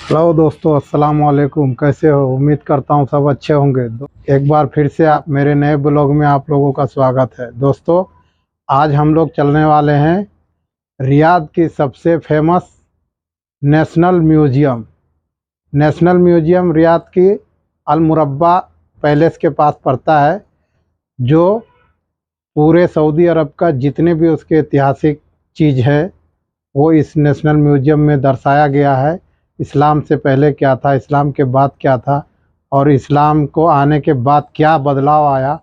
Hello दोस्तों, अस्सलाम वालेकुम। कैसे हो? उम्मीद करता हूँ सब अच्छे होंगे। एक बार फिर से आप मेरे नए ब्लॉग में आप लोगों का स्वागत है। दोस्तों, आज हम लोग चलने वाले हैं रियाद की सबसे famous national museum. National museum Riyadh की अल मुरब्बा पैलेस के पास पड़ता है, जो पूरे सऊदी अरब का जितने भी उसके ऐतिहासिक चीज़ है वो इस नेशनल म्यूज़ियम में दर्शाया गया है। इस्लाम से पहले क्या था, इस्लाम के बाद क्या था, और इस्लाम को आने के बाद क्या बदलाव आया,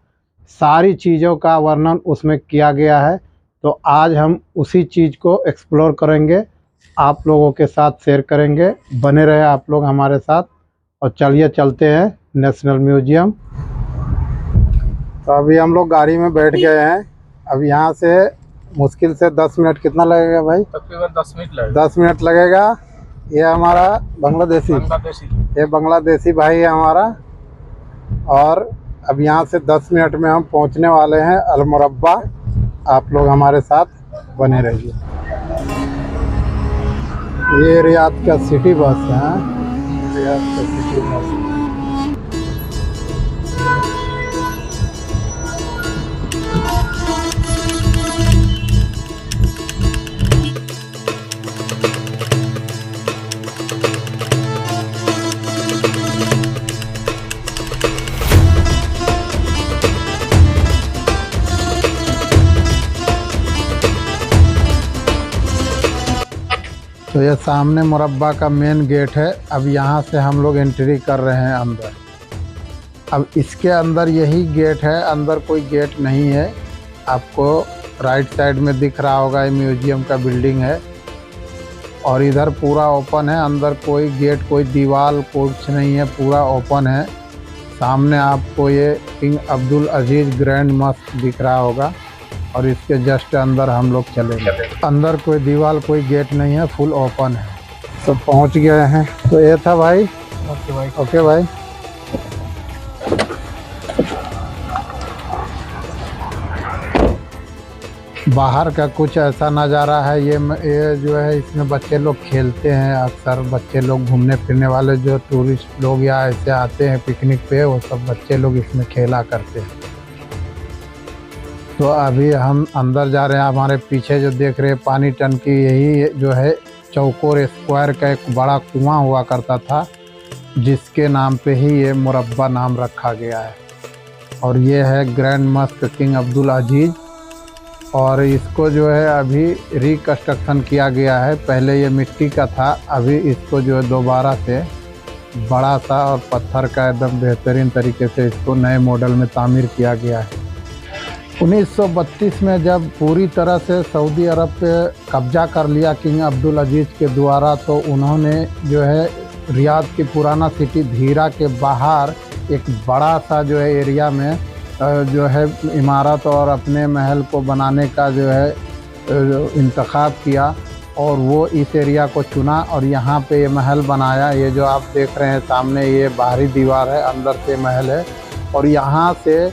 सारी चीज़ों का वर्णन उसमें किया गया है। तो आज हम उसी चीज़ को एक्सप्लोर करेंगे, आप लोगों के साथ शेयर करेंगे। बने रहे आप लोग हमारे साथ और चलिए चलते हैं नेशनल म्यूज़ियम। तो अभी हम लोग गाड़ी में बैठ गए हैं। अब यहाँ से मुश्किल से 10 मिनट, कितना लगेगा भाई? तकरीबन 10 मिनट लगेगा। 10 मिनट लगेगा। ये हमारा बांग्लादेशी ये बांग्लादेशी भाई है हमारा। और अब यहाँ से 10 मिनट में हम पहुँचने वाले हैं अल मुरब्बा। आप लोग हमारे साथ बने रहिए। ये रियाद का सिटी बस है। रियाद का सिटी बस। तो ये सामने मुरब्बा का मेन गेट है। अब यहाँ से हम लोग एंट्री कर रहे हैं अंदर। अब इसके अंदर यही गेट है, अंदर कोई गेट नहीं है। आपको राइट साइड में दिख रहा होगा, ये म्यूजियम का बिल्डिंग है और इधर पूरा ओपन है। अंदर कोई गेट, कोई दीवार, कुछ नहीं है, पूरा ओपन है। सामने आपको ये किंग अब्दुल अजीज़ ग्रैंड मस्क दिख रहा होगा और इसके जस्ट अंदर हम लोग चलेंगे। अंदर कोई दीवार, कोई गेट नहीं है, फुल ओपन है। तो पहुंच गए हैं। तो ये था भाई। ओके भाई। बाहर का कुछ ऐसा नज़ारा है। ये जो है, इसमें बच्चे लोग खेलते हैं। अक्सर बच्चे लोग, घूमने फिरने वाले जो टूरिस्ट लोग या ऐसे आते हैं पिकनिक पे, वो सब बच्चे लोग इसमें खेला करते हैं। तो अभी हम अंदर जा रहे हैं। हमारे पीछे जो देख रहे हैं पानी टंकी, यही जो है चौकोर स्क्वायर का एक बड़ा कुआं हुआ करता था, जिसके नाम पे ही ये मुरब्बा नाम रखा गया है। और ये है ग्रैंड मस्क किंग अब्दुल अजीज़। और इसको जो है अभी रिकन्स्ट्रक्शन किया गया है। पहले ये मिट्टी का था, अभी इसको जो है दोबारा से बड़ा सा और पत्थर का एकदम बेहतरीन तरीके से इसको नए मॉडल में तामीर किया गया है। 1932 में जब पूरी तरह से सऊदी अरब पे कब्जा कर लिया किंग अब्दुल अजीज़ के द्वारा, तो उन्होंने जो है रियाद की पुराना सिटी धीरा के बाहर एक बड़ा सा जो है एरिया में जो है इमारत और अपने महल को बनाने का जो है इंतखाब किया और वो इस एरिया को चुना और यहाँ पे ये महल बनाया। ये जो आप देख रहे हैं सामने, ये बाहरी दीवार है, अंदर से महल है। और यहाँ से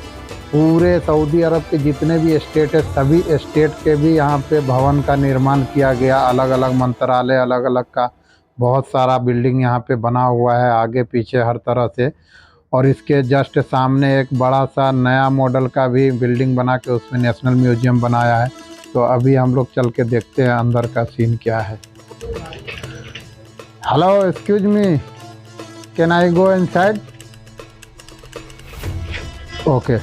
पूरे सऊदी अरब के जितने भी स्टेट है, सभी स्टेट के भी यहाँ पे भवन का निर्माण किया गया। अलग अलग मंत्रालय, अलग अलग का बहुत सारा बिल्डिंग यहाँ पे बना हुआ है, आगे पीछे हर तरह से। और इसके जस्ट सामने एक बड़ा सा नया मॉडल का भी बिल्डिंग बना के उसमें नेशनल म्यूजियम बनाया है। तो अभी हम लोग चल के देखते हैं अंदर का सीन क्या है। Hello, excuse me, can I go inside? Okay,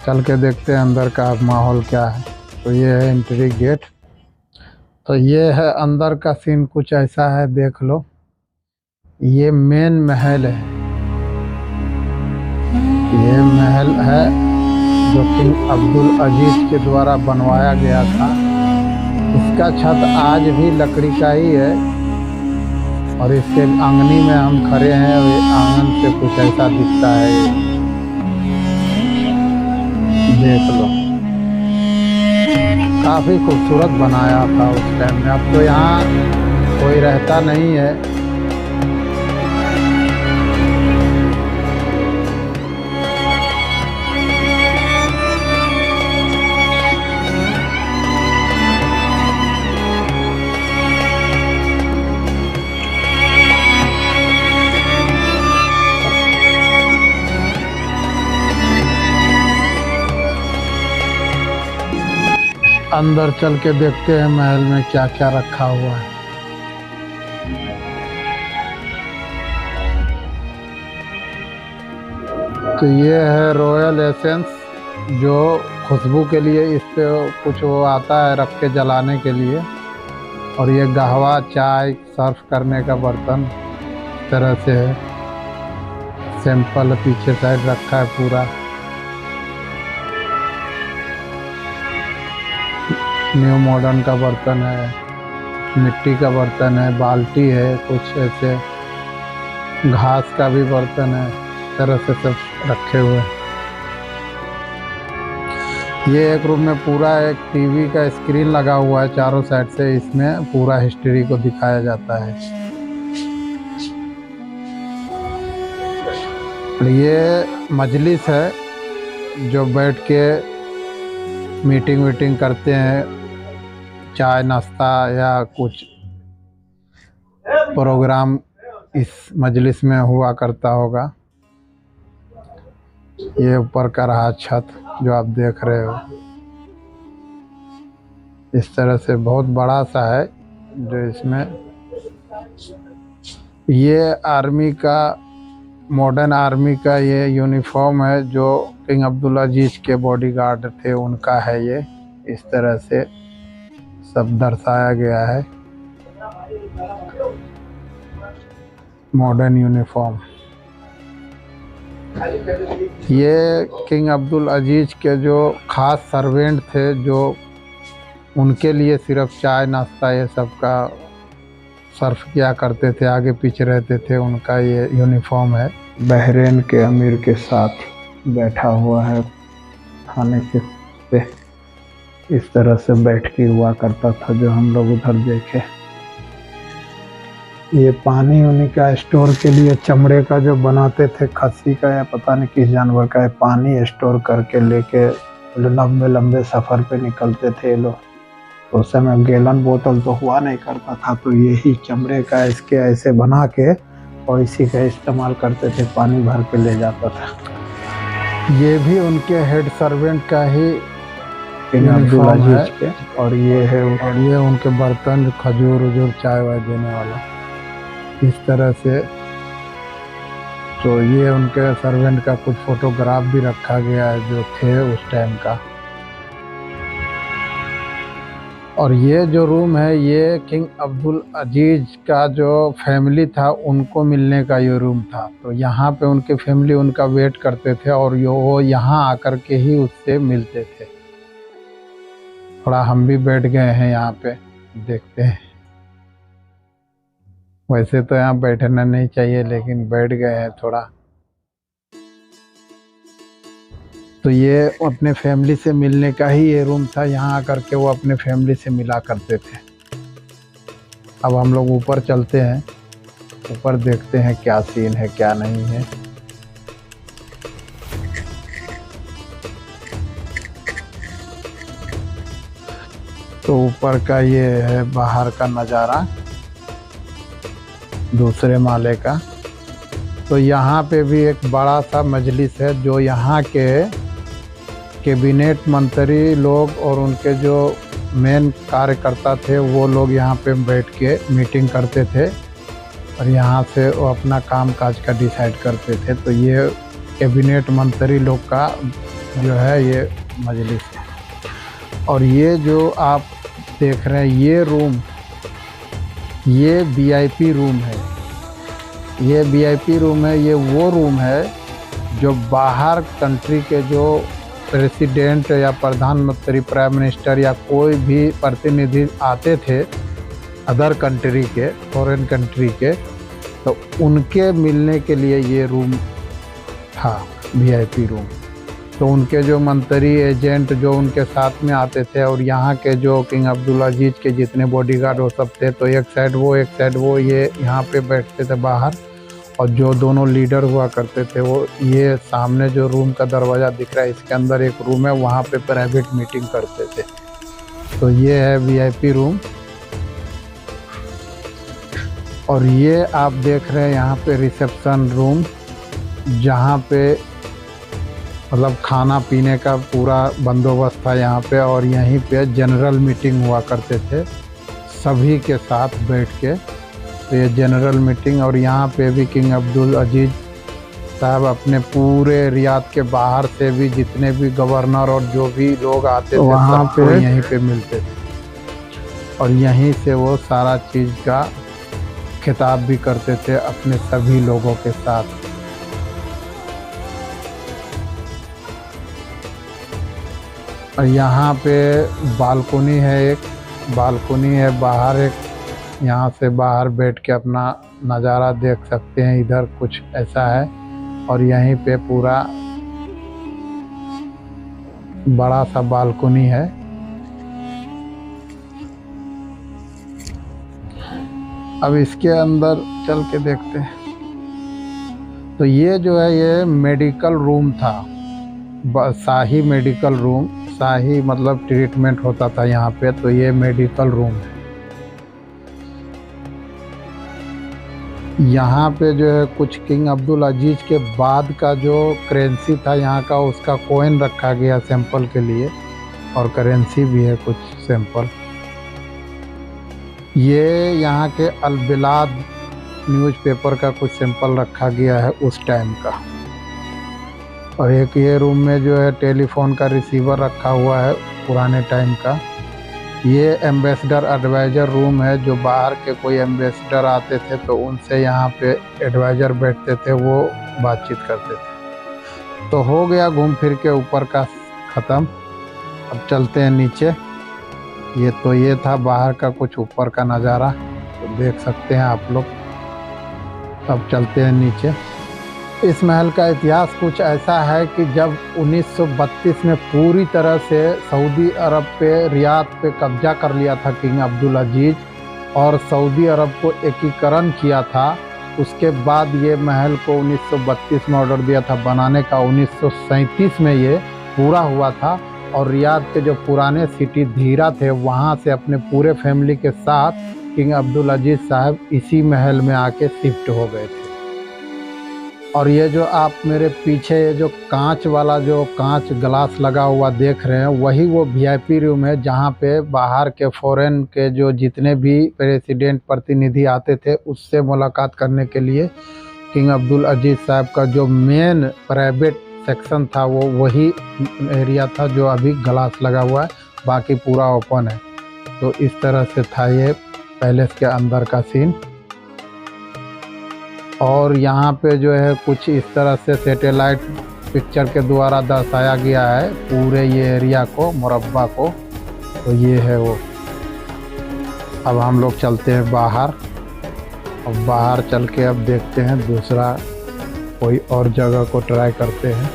चल के देखते हैं अंदर का माहौल क्या है। तो ये है एंट्री गेट। तो ये है अंदर का सीन, कुछ ऐसा है, देख लो। ये मेन महल है। ये महल है जो किंग अब्दुल अजीज़ के द्वारा बनवाया गया था। इसका छत आज भी लकड़ी का ही है और इसके आंगनी में हम खड़े हैं। ये आंगन से कुछ ऐसा दिखता है, देख लो। काफ़ी खूबसूरत बनाया था उस टाइम में। अब तो यहाँ कोई रहता नहीं है। अंदर चल के देखते हैं महल में क्या क्या रखा हुआ है। तो ये है रॉयल एसेंस, जो खुशबू के लिए इस पे कुछ वो आता है रख के जलाने के लिए। और ये कहवा चाय सर्व करने का बर्तन इस तरह से है, सैंपल पीछे साइड रखा है पूरा। न्यू मॉडर्न का बर्तन है, मिट्टी का बर्तन है, बाल्टी है, कुछ ऐसे घास का भी बर्तन है, इस तरह से सब रखे हुए हैं। ये एक रूम में पूरा एक टीवी का स्क्रीन लगा हुआ है चारों साइड से, इसमें पूरा हिस्ट्री को दिखाया जाता है। ये मजलिस है जो बैठ के मीटिंग वीटिंग करते हैं, चाय नाश्ता या कुछ प्रोग्राम इस मजलिस में हुआ करता होगा। ये ऊपर का रहा छत जो आप देख रहे हो, इस तरह से बहुत बड़ा सा है जो इसमें। ये आर्मी का, मॉडर्न आर्मी का ये यूनिफॉर्म है जो किंग अब्दुल अजीज के बॉडीगार्ड थे, उनका है ये। इस तरह से सब दर्शाया गया है, मॉडर्न यूनिफॉर्म। ये किंग अब्दुल अजीज के जो ख़ास सर्वेंट थे, जो उनके लिए सिर्फ चाय नाश्ता ये सब का सर्व किया करते थे, आगे पीछे रहते थे, उनका ये यूनिफॉर्म है। बहरीन के अमीर के साथ बैठा हुआ है खाने के पे, इस तरह से बैठकी हुआ करता था जो हम लोग उधर देखे। ये पानी उन्हीं का स्टोर के लिए चमड़े का जो बनाते थे, खस्सी का या पता नहीं किस जानवर का है, पानी स्टोर करके लेके लंबे लंबे सफ़र पे निकलते थे लोग। तो उस समय गैलन बोतल तो हुआ नहीं करता था, तो यही चमड़े का इसके ऐसे बना के और इसी का इस्तेमाल करते थे, पानी भर के ले जाता था। ये भी उनके हेड सर्वेंट का ही किंग अब्दुल अजीज के। और ये है, और ये उनके बर्तन, खजूर वजूर चाय वाय देने वाला, इस तरह से। तो ये उनके सर्वेंट का कुछ फोटोग्राफ भी रखा गया है जो थे उस टाइम का। और ये जो रूम है, ये किंग अब्दुल अजीज का जो फैमिली था उनको मिलने का ये रूम था। तो यहाँ पे उनके फैमिली उनका वेट करते थे और वो यहाँ आकर के ही उससे मिलते थे। थोड़ा हम भी बैठ गए हैं यहाँ पे, देखते हैं। वैसे तो यहाँ बैठना नहीं चाहिए, लेकिन बैठ गए हैं थोड़ा। तो ये अपने फैमिली से मिलने का ही ये रूम था, यहाँ आकर के वो अपने फैमिली से मिला करते थे। अब हम लोग ऊपर चलते हैं, ऊपर देखते हैं क्या सीन है क्या नहीं है। तो ऊपर का ये है बाहर का नज़ारा, दूसरे माले का। तो यहाँ पे भी एक बड़ा सा मजलिस है जो यहाँ के कैबिनेट मंत्री लोग और उनके जो मेन कार्यकर्ता थे वो लोग यहाँ पे बैठ के मीटिंग करते थे और यहाँ से वो अपना काम काज का डिसाइड करते थे। तो ये कैबिनेट मंत्री लोग का जो है ये मजलिस है। और ये जो आप देख रहे हैं ये रूम, ये वीआईपी रूम है। ये वीआईपी रूम है, ये वो रूम है जो बाहर कंट्री के जो प्रेसिडेंट या प्रधानमंत्री, प्राइम मिनिस्टर या कोई भी प्रतिनिधि आते थे अदर कंट्री के, फॉरेन कंट्री के, तो उनके मिलने के लिए ये रूम था, वीआईपी रूम। तो उनके जो मंत्री एजेंट जो उनके साथ में आते थे और यहाँ के जो किंग अब्दुल अजीज के जितने बॉडीगार्ड वो सब थे, तो एक साइड वो एक साइड वो, ये यहाँ पे बैठते थे बाहर। और जो दोनों लीडर हुआ करते थे वो ये सामने जो रूम का दरवाज़ा दिख रहा है इसके अंदर एक रूम है, वहाँ पे प्राइवेट मीटिंग करते थे। तो ये है वीआईपी रूम। और ये आप देख रहे हैं यहाँ पे रिसेप्शन रूम, जहाँ पे मतलब खाना पीने का पूरा बंदोबस्त था यहाँ पे। और यहीं पे जनरल मीटिंग हुआ करते थे सभी के साथ बैठ के। तो ये जनरल मीटिंग, और यहाँ पे भी किंग अब्दुल अजीज़ साहब अपने पूरे रियाद के बाहर से भी जितने भी गवर्नर और जो भी लोग आते थे वहाँ पे यहीं पे मिलते थे, और यहीं से वो सारा चीज़ का खिताब भी करते थे अपने सभी लोगों के साथ। और यहाँ पे बालकनी है, एक बालकनी है बाहर, एक यहाँ से बाहर बैठ के अपना नज़ारा देख सकते हैं। इधर कुछ ऐसा है, और यहीं पे पूरा बड़ा सा बालकनी है। अब इसके अंदर चल के देखते हैं। तो ये जो है ये मेडिकल रूम था, शाही मेडिकल रूम। शाही मतलब ट्रीटमेंट होता था यहाँ पे, तो ये मेडिकल रूम है। यहाँ पे जो है कुछ किंग अब्दुल अजीज़ के बाद का जो करेंसी था यहाँ का, उसका कॉइन रखा गया सैंपल के लिए, और करेंसी भी है कुछ सैंपल। ये यहाँ के अलबिलाद न्यूज़पेपर का कुछ सैंपल रखा गया है उस टाइम का। और एक ये रूम में जो है टेलीफोन का रिसीवर रखा हुआ है पुराने टाइम का। ये एम्बेसडर एडवाइज़र रूम है, जो बाहर के कोई एम्बेसडर आते थे तो उनसे यहाँ पे एडवाइज़र बैठते थे, वो बातचीत करते थे। तो हो गया घूम फिर के ऊपर का ख़त्म। अब चलते हैं नीचे। ये था बाहर का कुछ ऊपर का नज़ारा, तो देख सकते हैं आप लोग। अब चलते हैं नीचे। इस महल का इतिहास कुछ ऐसा है कि जब 1932 में पूरी तरह से सऊदी अरब पे रियाद पे कब्जा कर लिया था किंग अब्दुल अजीज़, और सऊदी अरब को एकीकरण किया था, उसके बाद ये महल को 1932 में ऑर्डर दिया था बनाने का। 1937 में ये पूरा हुआ था, और रियाद के जो पुराने सिटी धीरा थे वहाँ से अपने पूरे फैमिली के साथ किंग अब्दुल अजीज़ साहब इसी महल में आके शिफ्ट हो गए थे। और ये जो आप मेरे पीछे ये जो कांच वाला जो कांच ग्लास लगा हुआ देख रहे हैं, वही वो वीआईपी रूम है जहाँ पे बाहर के फॉरेन के जो जितने भी प्रेसिडेंट प्रतिनिधि आते थे उससे मुलाकात करने के लिए किंग अब्दुल अजीज़ साहब का जो मेन प्राइवेट सेक्शन था वो वही एरिया था जो अभी ग्लास लगा हुआ है, बाकी पूरा ओपन है। तो इस तरह से था ये पैलेस के अंदर का सीन। और यहाँ पे जो है कुछ इस तरह से सैटेलाइट पिक्चर के द्वारा दर्शाया गया है पूरे ये एरिया को, मुरब्बा को। तो ये है वो। अब हम लोग चलते हैं बाहर, और बाहर चल के अब देखते हैं दूसरा कोई और जगह को ट्राई करते हैं।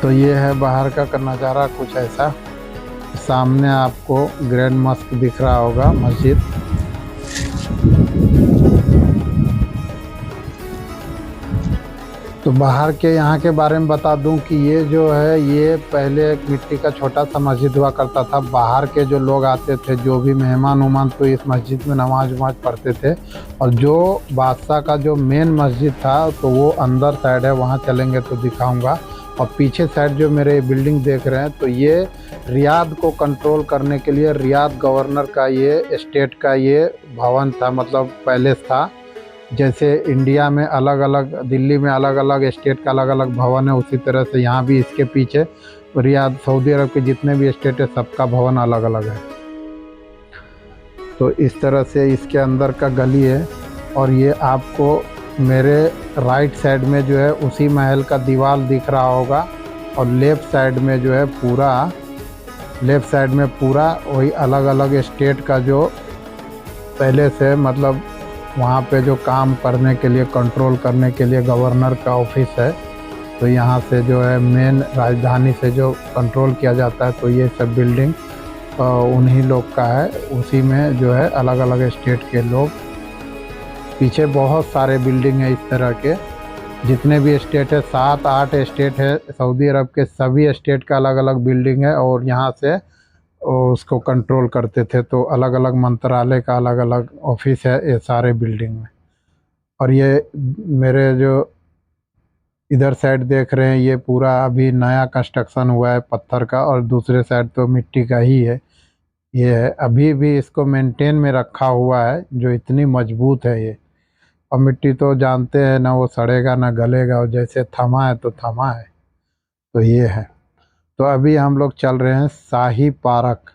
तो ये है बाहर का नज़ारा कुछ ऐसा। सामने आपको ग्रैंड मस्क दिख रहा होगा, मस्जिद। तो बाहर के यहाँ के बारे में बता दूं कि ये जो है ये पहले एक मिट्टी का छोटा सा मस्जिद हुआ करता था। बाहर के जो लोग आते थे, जो भी मेहमान उमान, तो इस मस्जिद में नमाज वमाज पढ़ते थे। और जो बादशाह का जो मेन मस्जिद था तो वो अंदर साइड है, वहाँ चलेंगे तो दिखाऊंगा। और पीछे साइड जो मेरे बिल्डिंग देख रहे हैं, तो ये रियाद को कंट्रोल करने के लिए रियाद गवर्नर का ये स्टेट का ये भवन था, मतलब पैलेस था। जैसे इंडिया में अलग अलग, दिल्ली में अलग अलग स्टेट का अलग अलग भवन है, उसी तरह से यहाँ भी इसके पीछे रियाद, सऊदी अरब के जितने भी स्टेट है सबका भवन अलग अलग है। तो इस तरह से इसके अंदर का गली है। और ये आपको मेरे राइट साइड में जो है उसी महल का दीवार दिख रहा होगा, और लेफ़्ट साइड में जो है पूरा, लेफ़्ट साइड में पूरा वही अलग अलग स्टेट का जो पैलेस है, मतलब वहाँ पे जो काम करने के लिए, कंट्रोल करने के लिए गवर्नर का ऑफिस है। तो यहाँ से जो है मेन राजधानी से जो कंट्रोल किया जाता है, तो ये सब बिल्डिंग उन्हीं लोग का है। उसी में जो है अलग अलग स्टेट के लोग, पीछे बहुत सारे बिल्डिंग है इस तरह के, जितने भी स्टेट है, 7-8 स्टेट है सऊदी अरब के, सभी स्टेट का अलग अलग बिल्डिंग है, और यहाँ से उसको कंट्रोल करते थे। तो अलग अलग मंत्रालय का अलग अलग ऑफिस है ये सारे बिल्डिंग में। और ये मेरे जो इधर साइड देख रहे हैं ये पूरा अभी नया कंस्ट्रक्शन हुआ है पत्थर का, और दूसरे साइड तो मिट्टी का ही है। ये है, अभी भी इसको मेंटेन में रखा हुआ है, जो इतनी मजबूत है ये। और मिट्टी तो जानते हैं ना, वो सड़ेगा ना गलेगा, और जैसे थमा है तो थमा है। तो ये है। तो अभी हम लोग चल रहे हैं शाही पार्क।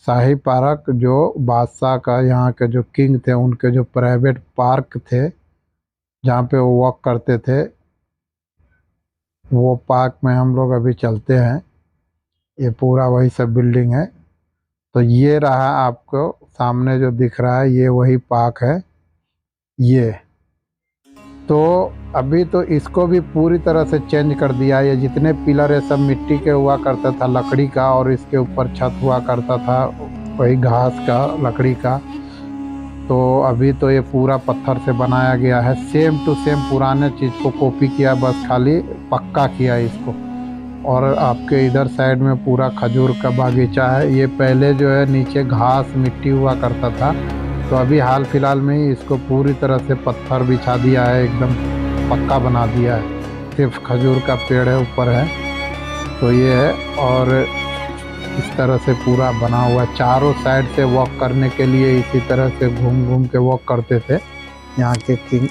शाही पार्क जो बादशाह का, यहाँ के जो किंग थे उनके जो प्राइवेट पार्क थे जहाँ पे वो वॉक करते थे, वो पार्क में हम लोग अभी चलते हैं। ये पूरा वही सब बिल्डिंग है। तो ये रहा आपको सामने जो दिख रहा है, ये वही पार्क है ये। तो अभी तो इसको भी पूरी तरह से चेंज कर दिया है। ये जितने पिलर है सब मिट्टी के हुआ करता था, लकड़ी का, और इसके ऊपर छत हुआ करता था वही घास का, लकड़ी का। तो अभी तो ये पूरा पत्थर से बनाया गया है, सेम टू सेम पुराने चीज़ को कॉपी किया, बस खाली पक्का किया इसको। और आपके इधर साइड में पूरा खजूर का बागीचा है। ये पहले जो है नीचे घास मिट्टी हुआ करता था, तो अभी हाल फिलहाल में ही इसको पूरी तरह से पत्थर बिछा दिया है, एकदम पक्का बना दिया है। सिर्फ खजूर का पेड़ है ऊपर है। तो ये है, और इस तरह से पूरा बना हुआ, चारों साइड से वॉक करने के लिए इसी तरह से घूम घूम के वॉक करते थे यहाँ के किंग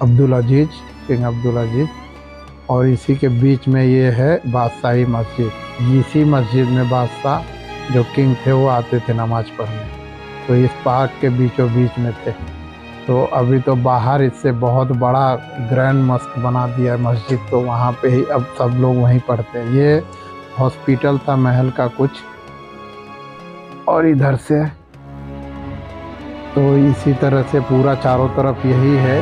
अब्दुल अजीज़, किंग अब्दुल अजीज़। और इसी के बीच में ये है बादशाही मस्जिद। इसी मस्जिद में बादशाह जो किंग थे वो आते थे नमाज़ पढ़ने। तो इस पार्क के बीचों बीच में थे। तो अभी तो बाहर इससे बहुत बड़ा ग्रैंड मस्क बना दिया है मस्जिद, तो वहाँ पे ही अब सब लोग वहीं पढ़ते हैं। ये हॉस्पिटल था महल का कुछ, और इधर से तो इसी तरह से पूरा चारों तरफ यही है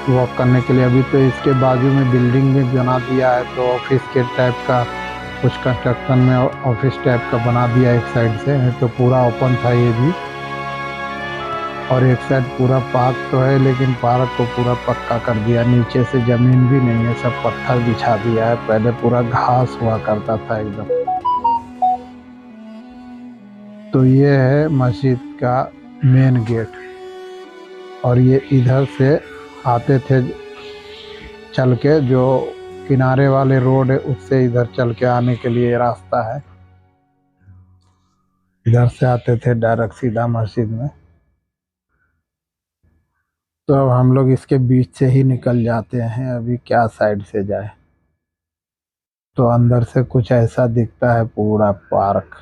वॉक करने के लिए। अभी तो इसके बाजू में बिल्डिंग भी बना दिया है, तो ऑफिस के टाइप का कुछ कंस्ट्रक्शन में ऑफिस टाइप का बना दिया एक साइड से, है तो पूरा ओपन था ये भी। और एक साइड पूरा पार्क तो है, लेकिन पार्क को पूरा पक्का कर दिया, नीचे से ज़मीन भी नहीं है, सब पत्थर बिछा दिया है। पहले पूरा घास हुआ करता था एकदम। तो ये है मस्जिद का मेन गेट, और ये इधर से आते थे चल के, जो किनारे वाले रोड है उससे इधर चल के आने के लिए रास्ता है। इधर से आते थे डायरेक्ट सीधा मस्जिद में। तो अब हम लोग इसके बीच से ही निकल जाते हैं, अभी क्या साइड से जाए। तो अंदर से कुछ ऐसा दिखता है पूरा पार्क,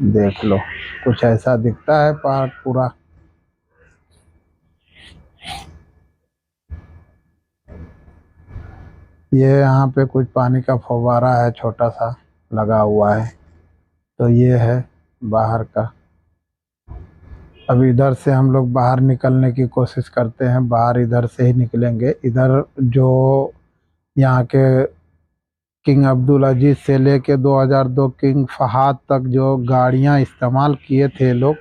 देख लो कुछ ऐसा दिखता है पार्क पूरा। ये यहाँ पे कुछ पानी का फव्वारा है छोटा सा लगा हुआ है। तो ये है बाहर का। अब इधर से हम लोग बाहर निकलने की कोशिश करते हैं, बाहर इधर से ही निकलेंगे। इधर जो यहाँ के किंग अब्दुल अजीज़ से लेके 2002 किंग फहाद तक जो गाड़ियाँ इस्तेमाल किए थे लोग,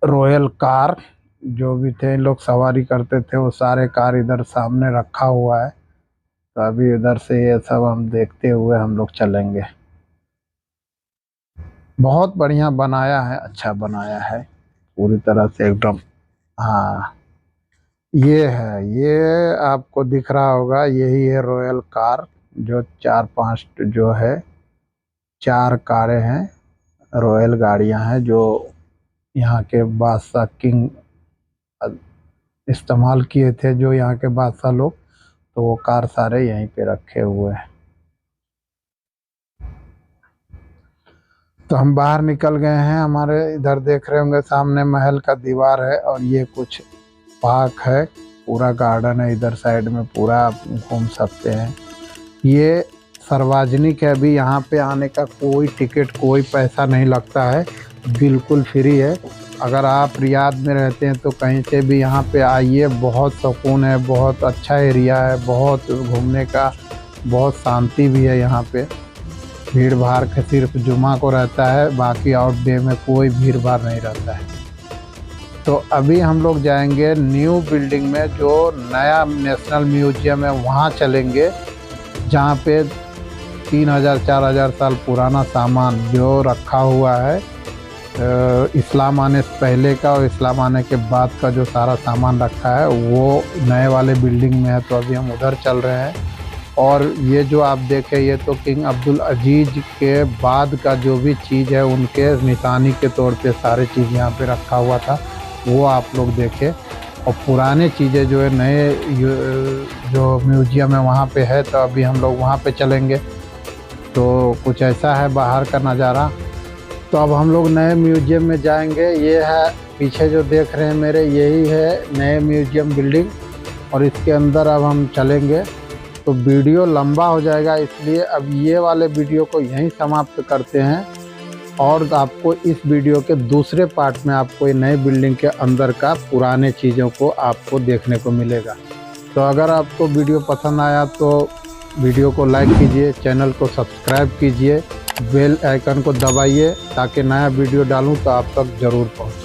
रॉयल कार जो भी थे लोग सवारी करते थे, वो सारे कार इधर सामने रखा हुआ है। तो अभी इधर से ये सब हम देखते हुए हम लोग चलेंगे। बहुत बढ़िया बनाया है, अच्छा बनाया है पूरी तरह से एकदम। हाँ ये है, ये आपको दिख रहा होगा, यही है रॉयल कार, जो 4-5 जो है 4 कारें हैं, रॉयल गाड़ियां हैं जो यहाँ के बादशाह किंग इस्तेमाल किए थे, जो यहाँ के बादशाह लोग। तो वो कार सारे यहीं पे रखे हुए हैं। तो हम बाहर निकल गए हैं। हमारे इधर देख रहे होंगे सामने महल का दीवार है, और ये कुछ पार्क है, पूरा गार्डन है इधर साइड में, पूरा आप घूम सकते हैं। ये सार्वजनिक है, अभी यहाँ पे आने का कोई टिकट कोई पैसा नहीं लगता है, बिल्कुल फ्री है। अगर आप रियाद में रहते हैं तो कहीं से भी यहाँ पे आइए, बहुत सुकून है, बहुत अच्छा एरिया है, बहुत घूमने का, बहुत शांति भी है यहाँ पे। भीड़ भाड़ का सिर्फ जुमा को रहता है, बाकी आउट डे में कोई भीड़ भाड़ नहीं रहता है। तो अभी हम लोग जाएंगे न्यू बिल्डिंग में, जो नया नेशनल म्यूजियम है वहाँ चलेंगे, जहाँ पे 3000-4000 साल पुराना सामान जो रखा हुआ है, इस्लाम आने से पहले का और इस्लाम आने के बाद का जो सारा सामान रखा है वो नए वाले बिल्डिंग में है। तो अभी हम उधर चल रहे हैं। और ये जो आप देखें, ये तो किंग अब्दुल अजीज़ के बाद का जो भी चीज़ है उनके निशानी के तौर पे सारे चीज़ यहाँ पे रखा हुआ था, वो आप लोग देखें। और पुराने चीज़ें जो है नए जो म्यूजियम है वहाँ पे है, तो अभी हम लोग वहाँ पे चलेंगे। तो कुछ ऐसा है बाहर का नज़ारा। तो अब हम लोग नए म्यूजियम में जाएंगे। ये है पीछे जो देख रहे हैं मेरे, यही है नए म्यूजियम बिल्डिंग, और इसके अंदर अब हम चलेंगे। तो वीडियो लंबा हो जाएगा, इसलिए अब ये वाले वीडियो को यहीं समाप्त करते हैं। और आपको इस वीडियो के दूसरे पार्ट में आपको ये नए बिल्डिंग के अंदर का पुराने चीज़ों को आपको देखने को मिलेगा। तो अगर आपको वीडियो पसंद आया तो वीडियो को लाइक कीजिए, चैनल को सब्सक्राइब कीजिए, बेल आइकन को दबाइए ताकि नया वीडियो डालूं तो आप तक ज़रूर पहुंचे।